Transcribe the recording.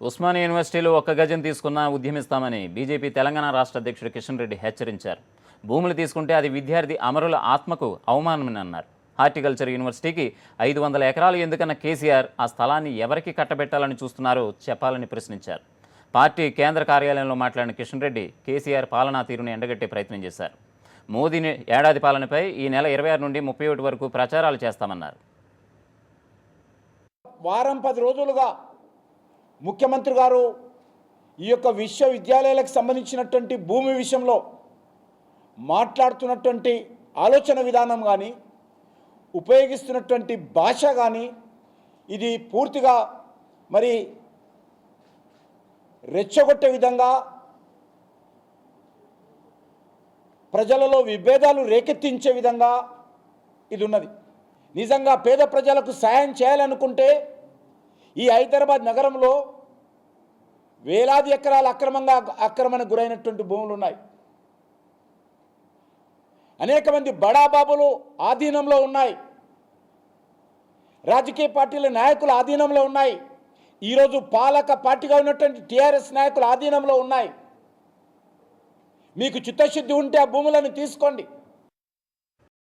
ఉస్మానియా యూనివర్సిటీలో ఒక్క గజం తీసుకున్నా ఉద్యమిస్తామని బీజేపీ తెలంగాణ రాష్ట్ర అధ్యక్షుడు కిషన్ రెడ్డి హెచ్చరించారు. భూములు తీసుకుంటే అది విద్యార్థి అమరుల ఆత్మకు అవమానమని అన్నారు. హార్టికల్చర్ యూనివర్సిటీకి 500 ఎకరాలు ఎందుకన్న కేసీఆర్ ఆ స్థలాన్ని ఎవరికి కట్టబెట్టాలని చూస్తున్నారో చెప్పాలని ప్రశ్నించారు. పార్టీ కేంద్ర కార్యాలయంలో మాట్లాడిన కిషన్ రెడ్డి కేసీఆర్ పాలనా తీరును ఎండగట్టే ప్రయత్నం చేశారు. మోదీ ఏడాది పాలనపై ఈ నెల 26 నుండి 31 వరకు ప్రచారాలు చేస్తామన్నారు. వారం 10 రోజులుగా ముఖ్యమంత్రి గారు ఈ యొక్క విశ్వవిద్యాలయాలకు సంబంధించినటువంటి భూమి విషయంలో మాట్లాడుతున్నటువంటి ఆలోచన విధానం కానీ ఉపయోగిస్తున్నటువంటి భాష కానీ ఇది పూర్తిగా మరి రెచ్చగొట్టే విధంగా ప్రజలలో విభేదాలు రేకెత్తించే విధంగా ఇది ఉన్నది. నిజంగా పేద ప్రజలకు సాయం చేయాలనుకుంటే ఈ హైదరాబాద్ నగరంలో వేలాది ఎకరాలు ఆక్రమణకు గురైనటువంటి భూములు ఉన్నాయి. అనేక మంది బడాబాబులు ఆధీనంలో ఉన్నాయి. రాజకీయ పార్టీల నాయకుల ఆధీనంలో ఉన్నాయి. ఈరోజు పాలక పార్టీగా ఉన్నటువంటి టీఆర్ఎస్ నాయకుల ఆధీనంలో ఉన్నాయి. మీకు చిత్తశుద్ధి ఉంటే ఆ భూములను తీసుకోండి.